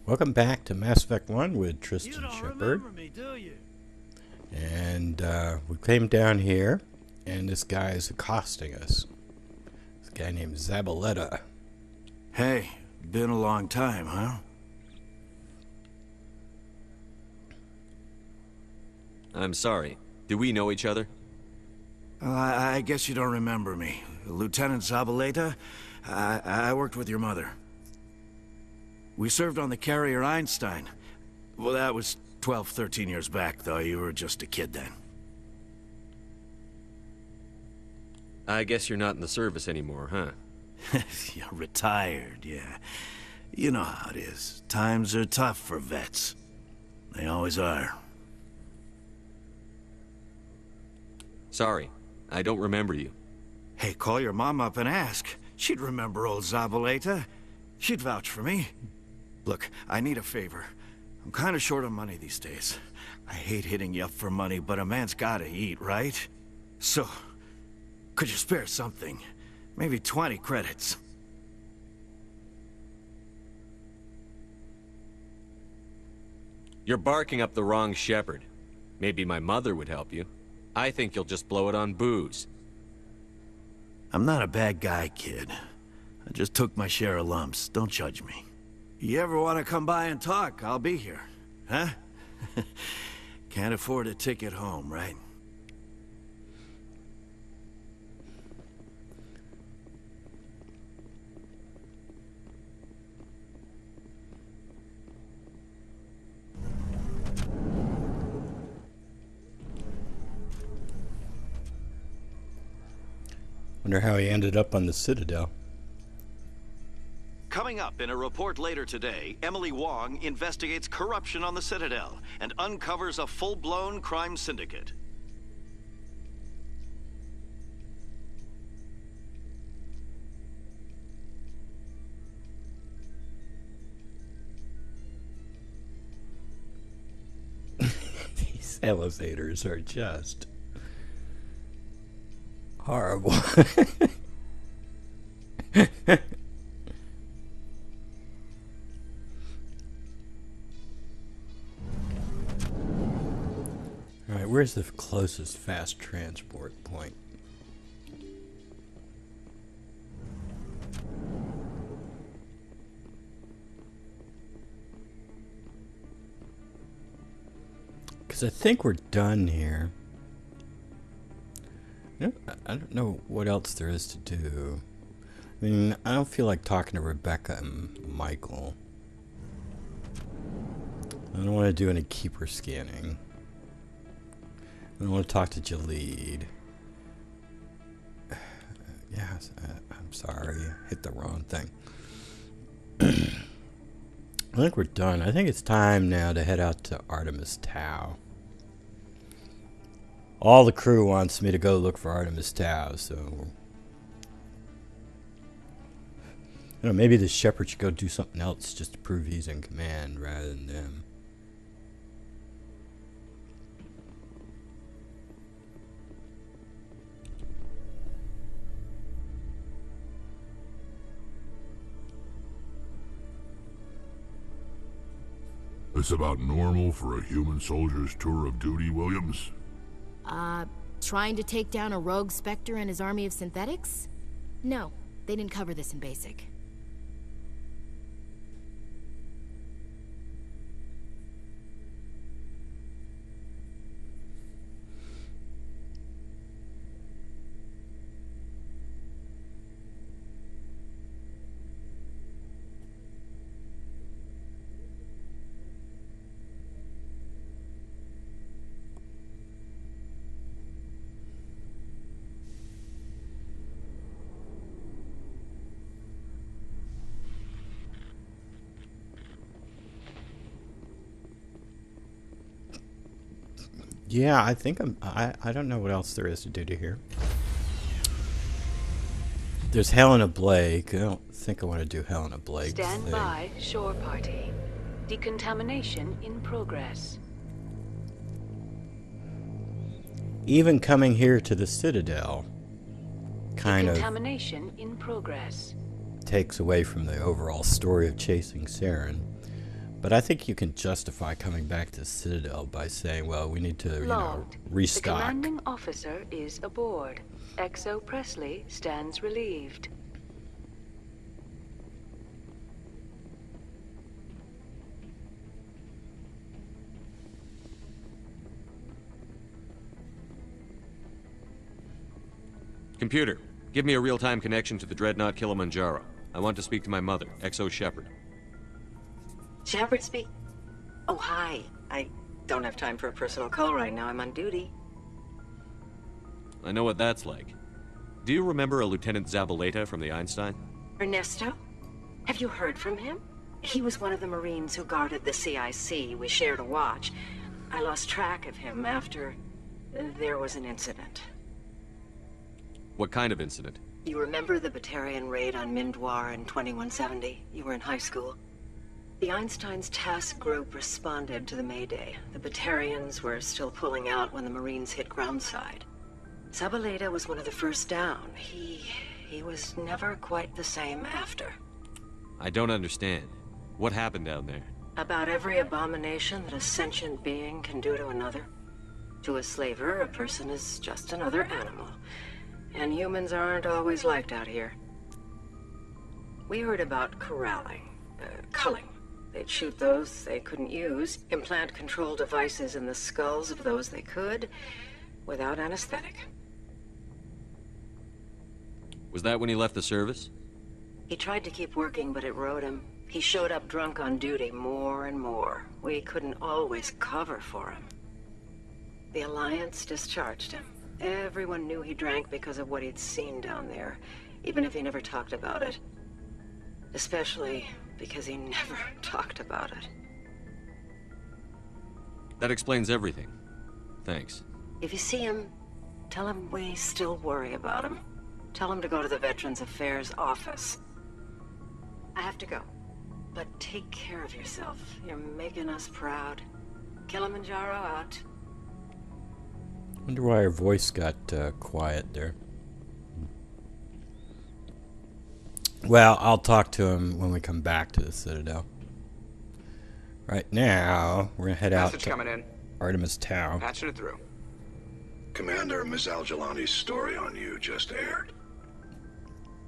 Welcome back to Mass Effect 1 with Tristan You don't Shepard. remember me, do you? And we came down here, and this guy is accosting us. This guy named Zabaleta. Hey, been a long time, huh? I'm sorry. Do we know each other? Well, I guess you don't remember me. Lieutenant Zabaleta? I worked with your mother. We served on the carrier Einstein. Well, that was 12, 13 years back, though. You were just a kid then. I guess you're not in the service anymore, huh? You're retired, yeah. You know how it is. Times are tough for vets. They always are. Sorry, I don't remember you. Hey, call your mom up and ask. She'd remember old Zabaleta. She'd vouch for me. Look, I need a favor. I'm kind of short on money these days. I hate hitting you up for money, but a man's gotta eat, right? So, could you spare something? Maybe 20 credits. You're barking up the wrong Shepard. Maybe my mother would help you. I think you'll just blow it on booze. I'm not a bad guy, kid. I just took my share of lumps. Don't judge me. You ever want to come by and talk, I'll be here. Huh? Can't afford a ticket home, right? Wonder how he ended up on the Citadel. Coming up in a report later today, Emily Wong investigates corruption on the Citadel and uncovers a full-blown crime syndicate. These elevators are just horrible. Alright, where's the closest fast transport point? Because I think we're done here. I don't know what else there is to do. I mean, I don't feel like talking to Rebecca and Michael. I don't want to do any keeper scanning. I don't want to talk to Jaleed. Yes, I'm sorry. Hit the wrong thing. I think we're done. I think it's time now to head out to Artemis Tau. All the crew wants me to go look for Artemis Tau, so... You know, maybe the Shepard should go do something else just to prove he's in command rather than them. It's about normal for a human soldier's tour of duty, Williams? Trying to take down a rogue Spectre and his army of synthetics? No, they didn't cover this in basic. Yeah, I think I don't know what else there is to do to here. There's Helena Blake. I don't think I want to do Helena Blake. Stand by, shore party. Decontamination in progress. Even coming here to the Citadel kind of Decontamination in progress. takes away from the overall story of chasing Saren. But I think you can justify coming back to Citadel by saying, well, we need to, you know, Logged. restock. The commanding officer is aboard. XO Presley stands relieved. Computer, give me a real-time connection to the Dreadnought Kilimanjaro. I want to speak to my mother, XO Shepard. Shepard speak? Oh, hi. I don't have time for a personal call right now. I'm on duty. I know what that's like. Do you remember a Lieutenant Zabaleta from the Einstein? Ernesto? Have you heard from him? He was one of the Marines who guarded the CIC. We shared a watch. I lost track of him after there was an incident. What kind of incident? You remember the Batarian raid on Mindwar in 2170? You were in high school. The Einstein's task group responded to the Mayday. The Batarians were still pulling out when the Marines hit groundside. Zabaleta was one of the first down. He was never quite the same after. I don't understand. What happened down there? About every abomination that a sentient being can do to another. To a slaver, a person is just another animal. And humans aren't always liked out here. We heard about corralling, culling. They'd shoot those they couldn't use, implant control devices in the skulls of those they could, without anesthetic. Was that when he left the service? He tried to keep working, but it rode him. He showed up drunk on duty more and more. We couldn't always cover for him. The Alliance discharged him. Everyone knew he drank because of what he'd seen down there, even if he never talked about it. Especially because he never talked about it. That explains everything. Thanks. If you see him, tell him we still worry about him. Tell him to go to the Veterans Affairs office. I have to go, but take care of yourself. You're making us proud. Kilimanjaro out. Wonder why her voice got quiet there. Well, I'll talk to him when we come back to the Citadel. Right now, we're gonna head out to coming in. Artemis Tau. Patching it through. Commander, Ms. Al-Jalani's story on you just aired.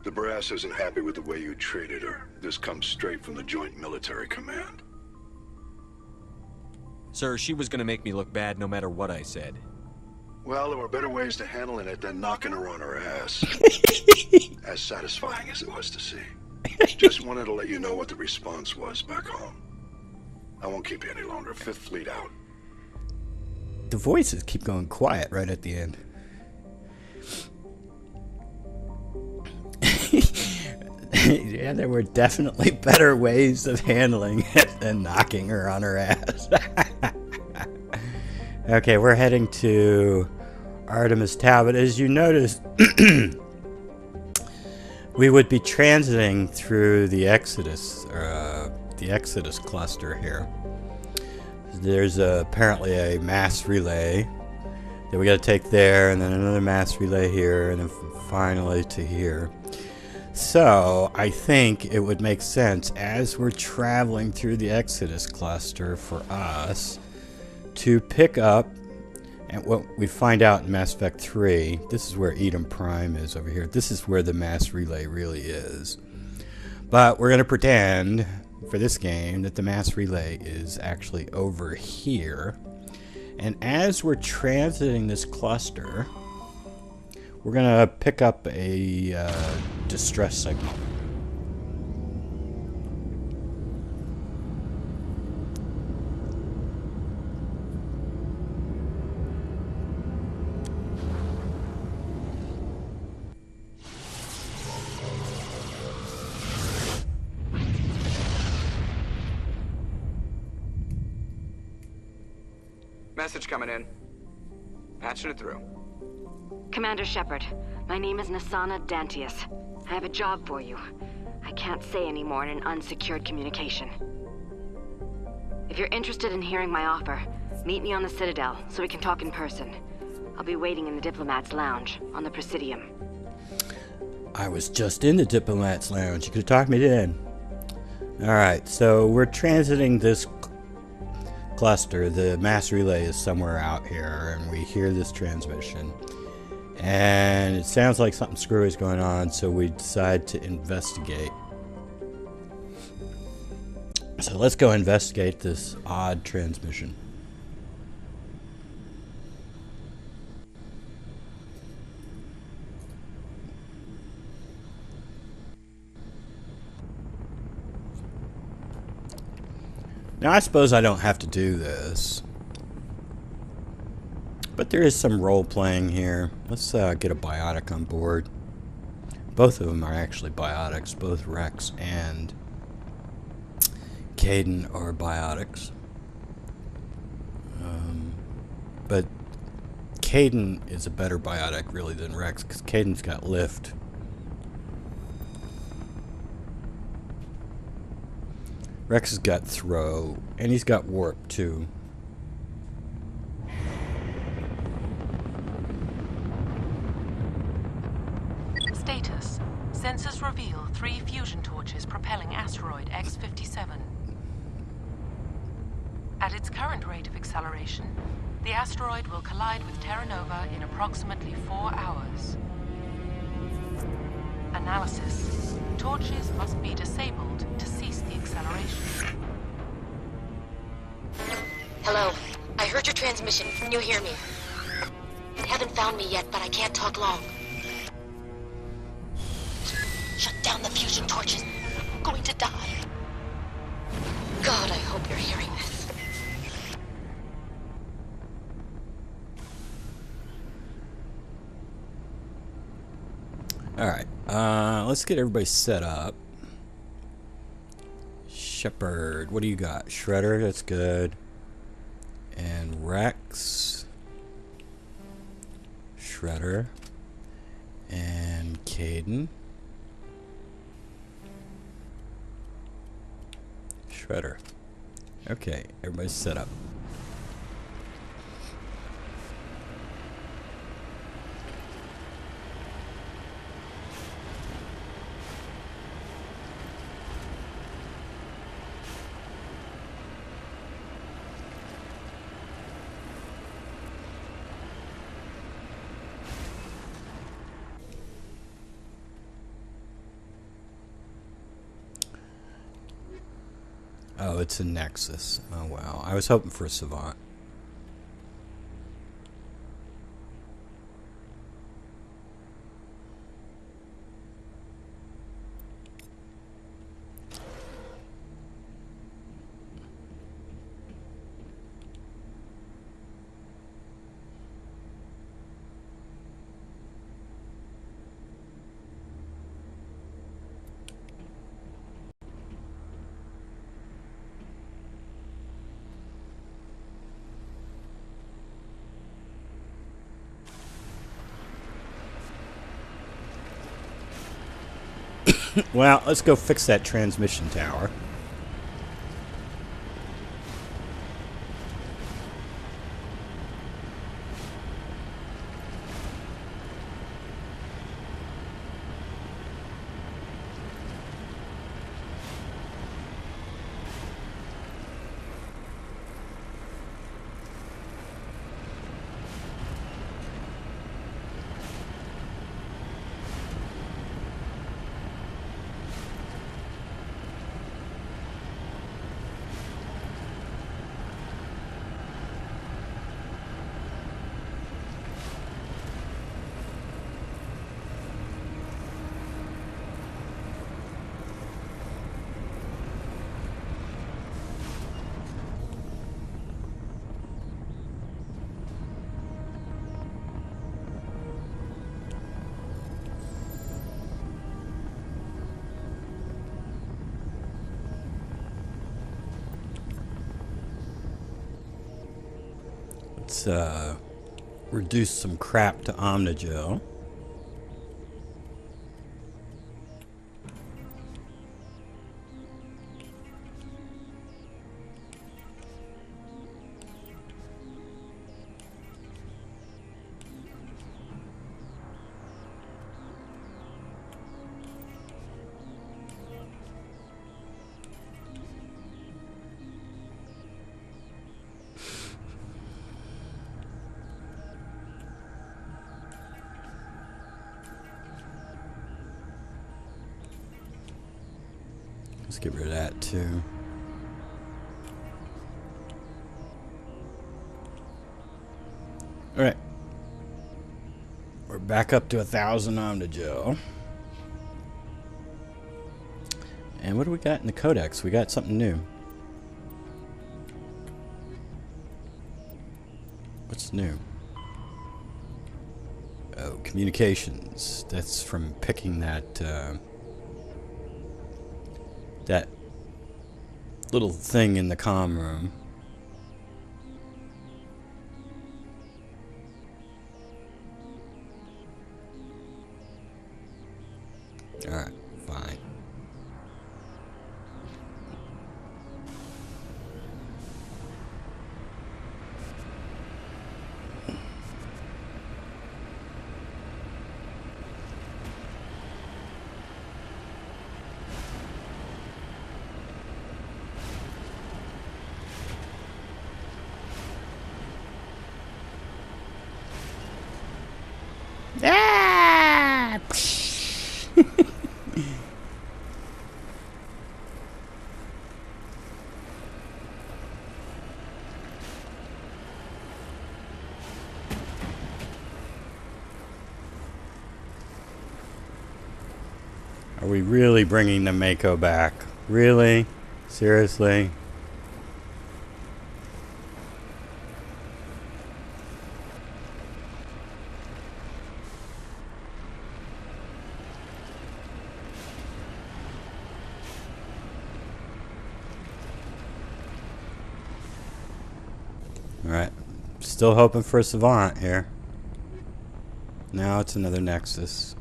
The brass isn't happy with the way you treated her. This comes straight from the Joint Military Command. Sir, she was gonna make me look bad no matter what I said. Well, there were better ways to handling it than knocking her on her ass. As satisfying as it was to see. Just wanted to let you know what the response was back home. I won't keep you any longer. Fifth Fleet out. The voices keep going quiet right at the end. Yeah, there were definitely better ways of handling it than knocking her on her ass. Okay, we're heading to Artemis Tau, but as you notice, we would be transiting through the Exodus cluster here. There's apparently a mass relay that we got to take there, and then another mass relay here, and then finally to here. So I think it would make sense as we're traveling through the Exodus cluster for us to pick up, and what we find out in Mass Effect 3, this is where Eden Prime is over here. This is where the mass relay really is. But we're going to pretend for this game that the mass relay is actually over here. And as we're transiting this cluster, we're going to pick up a distress signal. Message coming in. Patching it through. Commander Shepard, my name is Nasana Dantius. I have a job for you. I can't say any more in an unsecured communication. If you're interested in hearing my offer, meet me on the Citadel so we can talk in person. I'll be waiting in the Diplomat's Lounge on the Presidium. I was just in the Diplomat's Lounge. You could have talked to me then. Alright, so we're transiting this cluster. The mass relay is somewhere out here, and we hear this transmission. And it sounds like something screwy is going on, so we decide to investigate. So let's go investigate this odd transmission. Now, I suppose I don't have to do this, but there is some role-playing here. Let's get a biotic on board. Both of them are actually biotics. Both Rex and Kaidan are biotics. But Kaidan is a better biotic, really, than Rex, because Kaidan's got lift. Rex has got throw, and he's got warp, too. Status. Sensors reveal 3 fusion torches propelling Asteroid X57. At its current rate of acceleration, the asteroid will collide with Terra Nova in approximately 4 hours. Analysis. Torches must be disabled to cease the acceleration. Hello. I heard your transmission. Can you hear me? You haven't found me yet, but I can't talk long. Shut down the fusion torches. I'm going to die. God, I hope you're hearing this. Alright, let's get everybody set up. Shepard, what do you got? Shredder, that's good. And Rex. Shredder. And Kaidan. Shredder. Okay, everybody's set up. Oh, it's a Nexus. Oh, wow. I was hoping for a Savant. Well, let's go fix that transmission tower. Let's reduce some crap to Omnigel. get rid of that too. Alright. We're back up to 1,000 omnigel. And what do we got in the codex? We got something new. What's new? Oh, communications. That's from picking that that little thing in the comm room. Alright, fine. Ah! Are we really bringing the Mako back? Really? Seriously? Alright. Still hoping for a Savant here. Now it's another Nexus.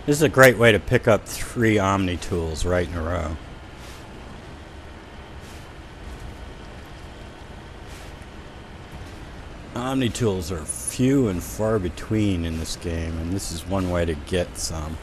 This is a great way to pick up 3 Omni tools right in a row. Omni tools are few and far between in this game, and this is one way to get some.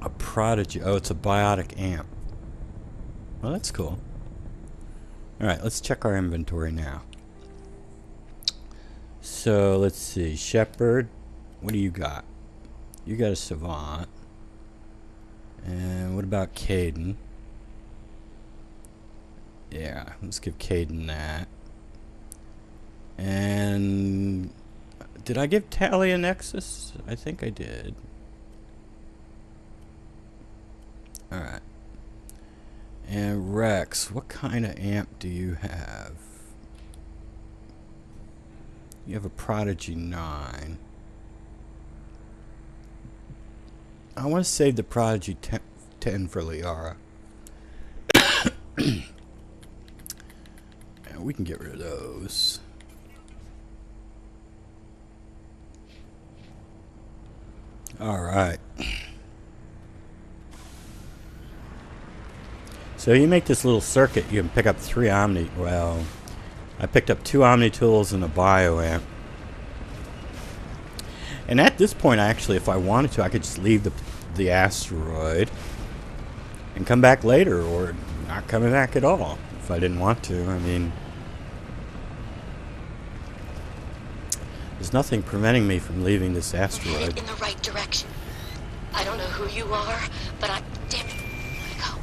A prodigy. Oh, it's a biotic amp. Well, that's cool. Alright, let's check our inventory now. So, let's see. Shepard, what do you got? You got a Savant. And what about Caden? Yeah, let's give Caden that. And did I give Tally a Nexus? I think I did. Alright. And Rex, what kind of amp do you have? You have a Prodigy 9. I want to save the Prodigy 10 for Liara. And we can get rid of those. Alright. So you make this little circuit, you can pick up 3 Omni. Well, I picked up 2 Omni tools and a bioamp. And at this point, actually, if I wanted to, I could just leave the asteroid and come back later, or not coming back at all if I didn't want to. I mean, there's nothing preventing me from leaving this asteroid. Headed in the right direction. I don't know who you are, but I... Damn it. Where'd it go?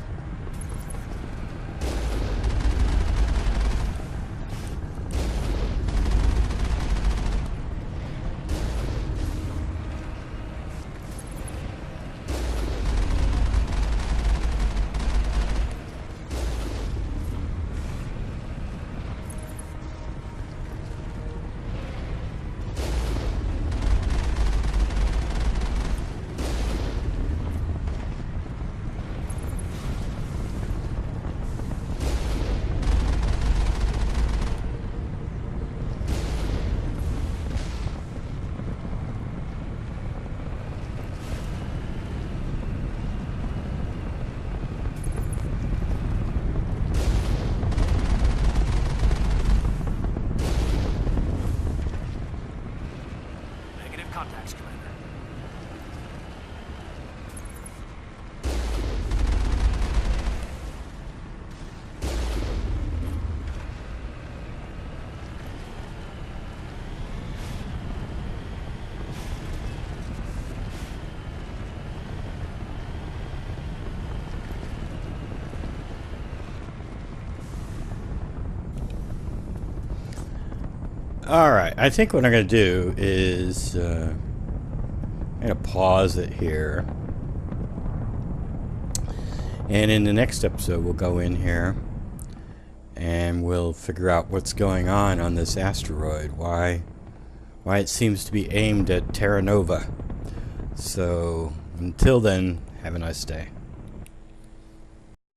Contacts, Commander. Alright, I think what I'm going to do is I'm going to pause it here. And in the next episode we'll go in here and we'll figure out what's going on this asteroid. Why it seems to be aimed at Terra Nova. So until then, have a nice day.